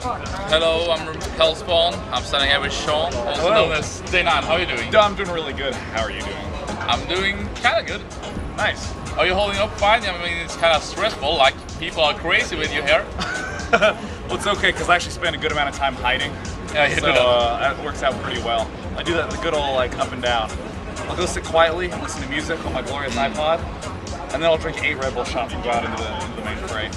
Hello, I'm Hellspawn. I'm standing here with Sean, also Hello. known as Day9. How are you doing? I'm doing really good. How are you doing? I'm doing kind of good. Nice. Are you holding up fine? I mean, it's kind of stressful, like people are crazy with you here. Well, it's okay because I actually spend a good amount of time hiding. Yeah, you so do that. that works out pretty well. I do that the good old like up and down. I'll go sit quietly and listen to music on my glorious iPod, and then I'll drink 8 Red Bull shots and go out into the main fray.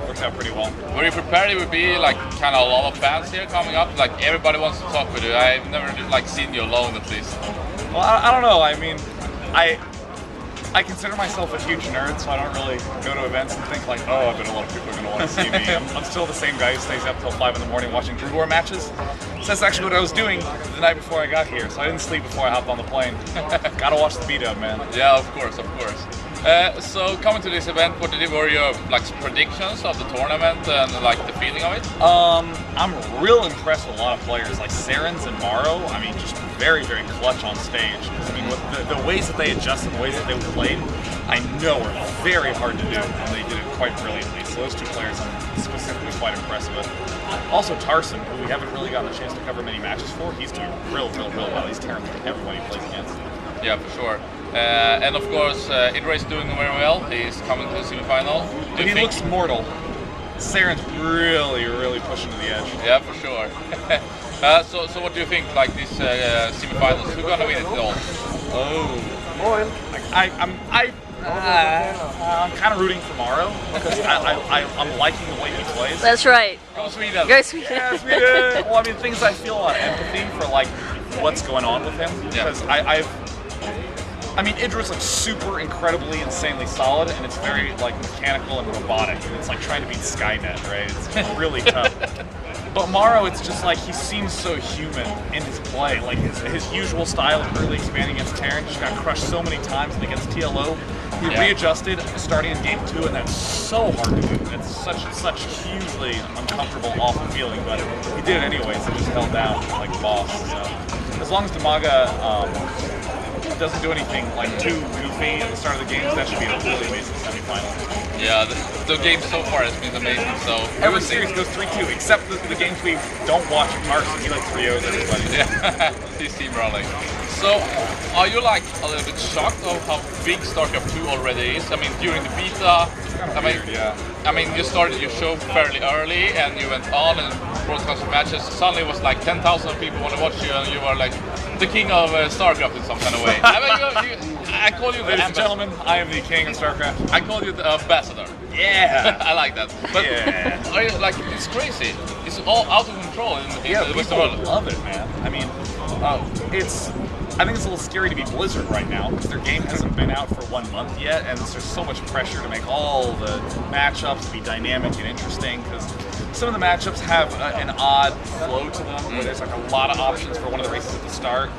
Works out pretty well. Were you prepared it would be like kind of a lot of fans here coming up? Like everybody wants to talk with you. I've never like seen you alone at least. Well, I don't know. I mean, I consider myself a huge nerd, so I don't really go to events and think like, oh, I bet a lot of people are going to want to see me. I'm still the same guy who stays up till 5 in the morning watching Drew War matches. So that's actually what I was doing the night before I got here, so I didn't sleep before I hopped on the plane. Gotta watch the beat-up, man. Yeah, of course, of course. So coming to this event, what were your like predictions of the tournament and like the feeling of it? I'm real impressed with a lot of players like Sarens and Morrow. I mean, just very, very clutch on stage. I mean, with the ways that they adjusted, the ways that they played, I know are very hard to do, and they did it quite brilliantly. So those two players I'm specifically quite impressed with. Also Tarson, who we haven't really gotten a chance to cover many matches for, he's doing real well. He's tearing through everybody he plays against. Yeah, for sure. And of course, Idra's doing very well. He's coming to the semifinal. But he looks mortal. Saren's really pushing to the edge. Yeah, for sure. So what do you think? Like these semifinals, who's gonna win it all? I'm kind of rooting for Morrow because I'm liking the way he plays. That's right. Go Sweden! Go Sweden. Yeah, Sweden. Well, I mean, things I feel a lot of empathy for like what's going on with him because I mean, Idra's like super incredibly insanely solid, and it's very like mechanical and robotic. And it's like trying to beat Skynet, right? It's really tough. But Morrow, it's just like he seems so human in his play. Like his usual style of early expanding against Terran just got crushed so many times, and against TLO, he readjusted starting in game 2, and that's so hard to do. It's such hugely uncomfortable, awful feeling, but he did it anyways. He just held down like a boss. So as long as Damaga doesn't do anything like too goofy at the start of the games, that should be a really amazing semifinal. Yeah, the game so far has been amazing. So every series goes 3-2, except the games we don't watch. Carson, he like 3-0'd everybody. Yeah, he's team rolling. So, are you like a little bit shocked of how big StarCraft 2 already is? I mean, during the beta, I mean, you started your show fairly early, and you went on and broadcast matches. Suddenly, it was like 10,000 people want to watch you, and you were like the king of StarCraft in some kind of way. I mean, I call you the Ladies and gentlemen, I am the king of StarCraft. I call you the ambassador. Yeah, I like that. But are you, like, it's crazy. It's all out of control in the Western world. Love it, man. I mean, I think it's a little scary to be Blizzard right now because their game hasn't been out for 1 month yet, and there's so much pressure to make all the matchups be dynamic and interesting because some of the matchups have an odd flow to them where there's like a lot of options for one of the races at the start,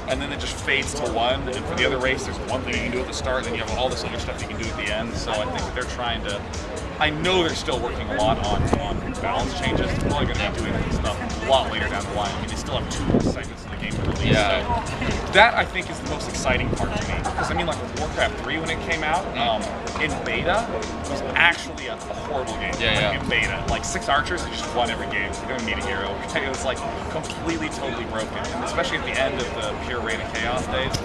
and then it just fades to one, and for the other race there's one thing you can do at the start, and then you have all this other stuff you can do at the end. So I think that they're trying to, I know they're still working a lot on balance changes. They're probably going to be doing stuff a lot later down the line. I mean, they still have 2 more segments of the game to release. Yeah. So that I think is the most exciting part to me. Because I mean, like with Warcraft 3 when it came out, in beta, it was actually a horrible game. In beta. Like 6 archers, you just won every game. You didn't need a hero. It was like completely, totally broken. And especially at the end of the pure Reign of Chaos days.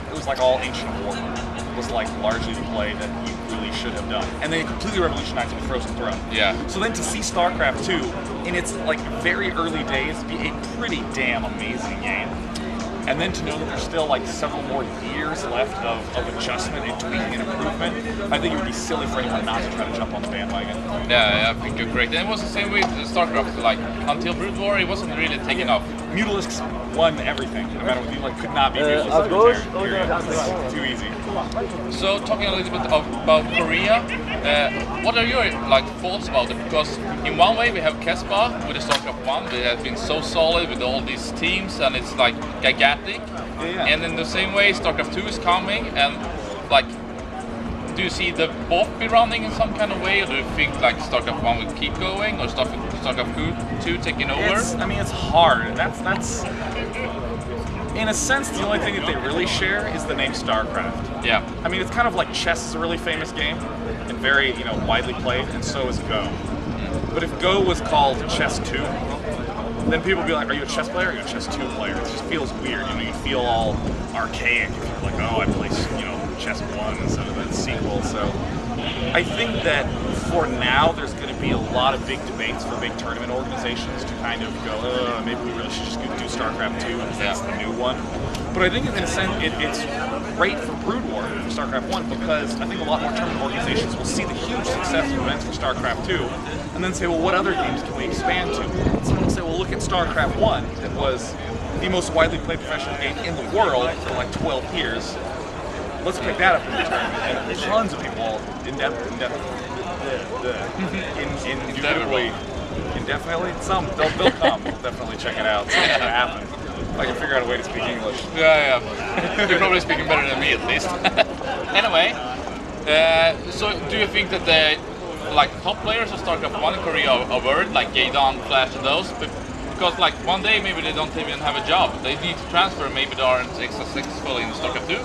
It was like all Ancient War. It was like largely the play that you really should have done. And then it completely revolutionized with Frozen Throne. Yeah. So then to see StarCraft 2 in its like very early days be a pretty damn amazing game. And then to know that there's still like several more years left of adjustment and tweaking and improvement, I think it would be silly for anyone not to try to jump on the bandwagon. Yeah, I think you're correct. And it was the same with StarCraft. Like until Brood War, it wasn't really taking off. Mutalisks won everything. No matter what, you like could not be Mutalisks. It's too easy. So talking a little bit about Korea, what are your like thoughts about it? Because in one way we have Kespa with the StarCraft 1, it has been so solid with all these teams, and it's like gigantic. And in the same way, StarCraft 2 is coming, and like, do you see the both be running in some kind of way, or do you think like StarCraft 1 will keep going, or StarCraft 2 taking over? I mean, it's hard. That's in a sense, the only thing that they really share is the name StarCraft. Yeah. I mean, it's kind of like chess is a really famous game and very, widely played, and so is Go. But if Go was called Chess 2, then people would be like, are you a chess player or are you a chess 2 player? It just feels weird, you know, you feel all archaic if you're like, oh, I play, you know, chess 1 instead of the sequel. So I think that for now there's going to be a lot of big debates for big tournament organizations to kind of go, maybe we really should just do StarCraft 2 and that's the new one. But I think in a sense it's great for Brood War for StarCraft 1 because I think a lot more tournament organizations will see the huge success of events for StarCraft 2 and then say, well, what other games can we expand to? And someone will say, well, look at StarCraft 1. It was the most widely played professional game in the world for like 12 years. Let's pick that up in the tournament. And tons of people indefinitely, some, they'll come. We'll definitely check it out. Something's gonna happen. I can figure out a way to speak English. Yeah. You're probably speaking better than me at least. Anyway, so do you think that the top players of StarCraft 1 in Korea are worried, like Gaydon, Flash and those? Because like one day maybe they don't even have a job. They need to transfer, maybe they aren't successful in StarCraft 2?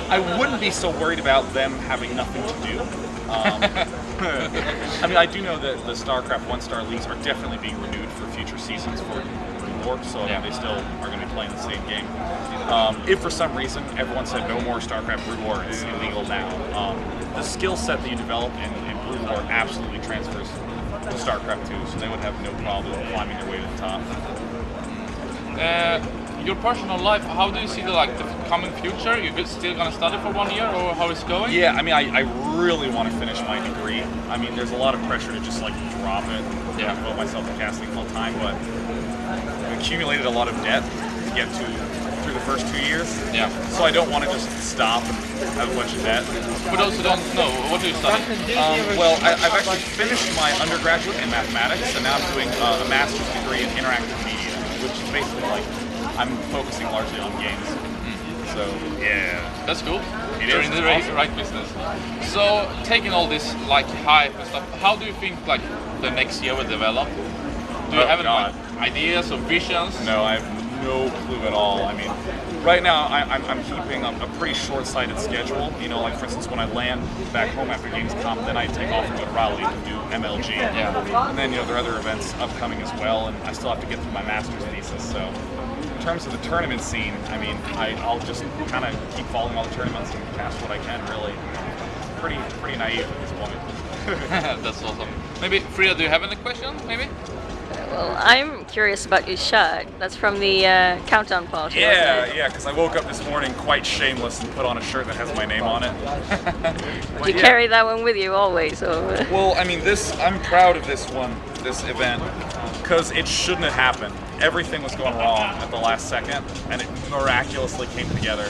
I wouldn't be so worried about them having nothing to do. I mean, I do know that the StarCraft 1-star leagues are definitely being renewed for future seasons for Warp, so I mean, they still are going to be playing the same game. If for some reason everyone said no more StarCraft Brood War, it's illegal now. The skill set that you develop in Brood War absolutely transfers to StarCraft 2, so they would have no problem climbing their way to the top. Your personal life, how do you see the coming future? You're still gonna study for 1 year, or how it's going? Yeah, I mean, I really want to finish my degree. I mean, there's a lot of pressure to just drop it and devote myself to casting full time, but I accumulated a lot of debt to get through the first 2 years. Yeah. So I don't want to just stop and have a bunch of debt. For those who don't know, what do you study? Well, I've actually finished my undergraduate in mathematics, and now I'm doing a master's degree in interactive media, which is basically I'm focusing largely on games. So yeah, that's cool. You're in the right business. So taking all this hype and stuff, how do you think the next year will develop? Do you have any ideas or visions? No, I have no clue at all. I mean, right now I'm keeping a pretty short-sighted schedule. You know, for instance, when I land back home after Gamescom, then I take off and go to Raleigh and do MLG. Yeah. And then there are other events upcoming as well, and I still have to get through my master's thesis. So in terms of the tournament scene, I mean, I'll just kind of keep following all the tournaments and cast what I can. Really, pretty naive at this point. That's awesome. Maybe Frida, do you have any questions? Maybe. Well, I'm curious about your shirt. That's from the countdown party. Yeah, because I woke up this morning quite shameless and put on a shirt that has my name on it. Do you carry that one with you always? Or? Well, I mean, I'm proud of this event, because it shouldn't have happened. Everything was going wrong at the last second, and it miraculously came together.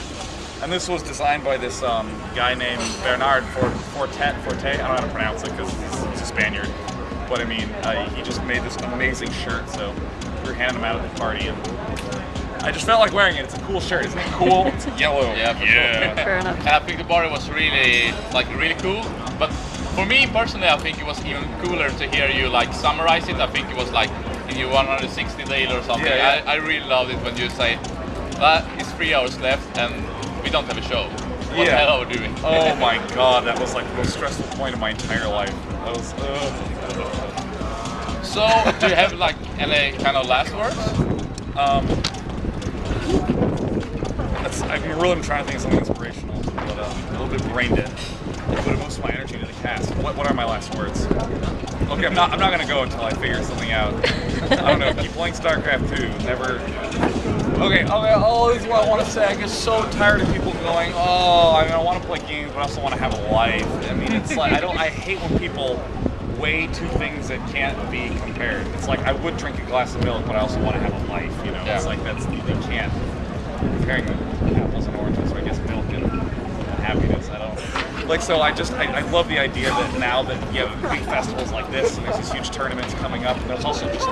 And this was designed by this guy named Bernard Forte. I don't know how to pronounce it because he's a Spaniard. But I mean, he just made this amazing shirt, so we were handing them out at the party, and I just felt like wearing it. It's a cool shirt, isn't it cool? It's yellow. Yeah, sure. Fair enough. And I think the party was really, really cool. But for me personally, I think it was even cooler to hear you summarize it. I think it was in your 160 days or something. Yeah. I really loved it when you say, it's 3 hours left and we don't have a show. What the hell are we doing? Oh my god, that was the most stressful point of my entire life. That was. So, do you have any kind of last words? I've really trying to think of something inspirational, but a little bit brain dead. I put most of my energy into the cast. What are my last words? Okay, I'm not gonna go until I figure something out. I don't know. Keep playing StarCraft 2. Never. Okay. Oh, this is what I want to say. I get so tired of people going, I want to play games, but I also want to have a life. I mean, it's I hate when people weigh two things that can't be compared. It's I would drink a glass of milk, but I also want to have a life. You know, It's you can't comparing apples and oranges. So I guess milk and happiness. I don't. So I love the idea that now that you have big festivals like this, and there's these huge tournaments coming up, and there's also just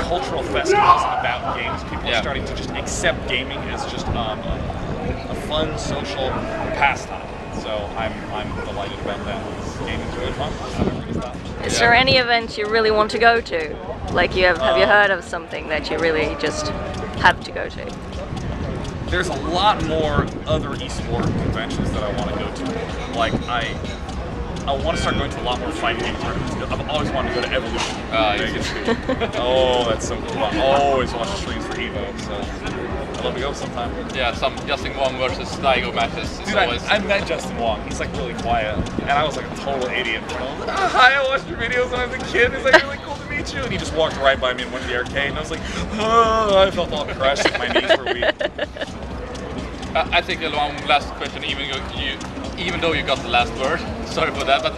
cultural festivals about games. People are starting to just accept gaming as just a fun social pastime. So I'm delighted about that. Gaming's really fun. I'm never gonna stop. Is there any event you really want to go to? Have you heard of something that you really just have to go to? There's a lot more other esport conventions that I want to go to. I want to start going to a lot more fighting game tournaments. I've always wanted to go to Evolution. Oh, that's so cool. I always watch the streams for Evo, so I'd love to go sometime. Yeah, some Justin Wong versus Daigo matches. Dude, I met Justin Wong. He's like really quiet, and I was like a total idiot. I was like, hi, I watched your videos when I was a kid. It's like really cool to meet you. And he just walked right by me and went to the arcade, and I was like, oh, I felt all crushed. My knees were weak. I think one last question, even though you got the last word, sorry for that, but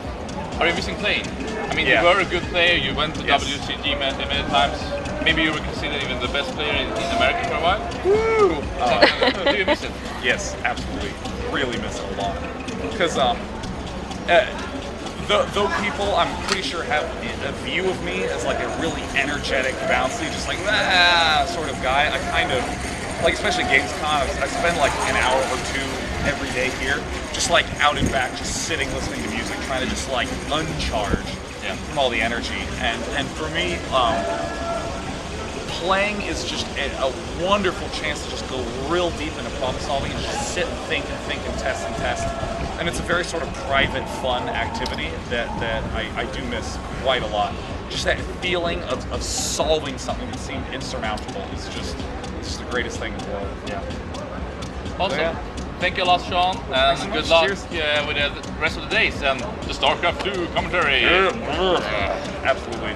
are you missing playing? I mean, you were a good player, you went to WCG many times, maybe you were considered even the best player in America for a while? Woo! Do you miss it? Yes, absolutely. Really miss it a lot. Because though people, I'm pretty sure, have a view of me as like a really energetic, bouncy, just like, sort of guy, I kind of, like especially Gamescom, I spend like an hour or two every day here, just like out and back, just sitting, listening to music, trying to just like uncharge from all the energy. And for me, playing is just a wonderful chance to just go real deep into problem solving and just sit and think and test and test. And it's a very sort of private, fun activity that I do miss quite a lot. Just that feeling of solving something that seemed insurmountable is just the greatest thing in the world. Yeah. Awesome. So, yeah. Thank you a lot, Sean, and so good much. luck Cheers. with the rest of the days and the StarCraft 2 commentary. Absolutely.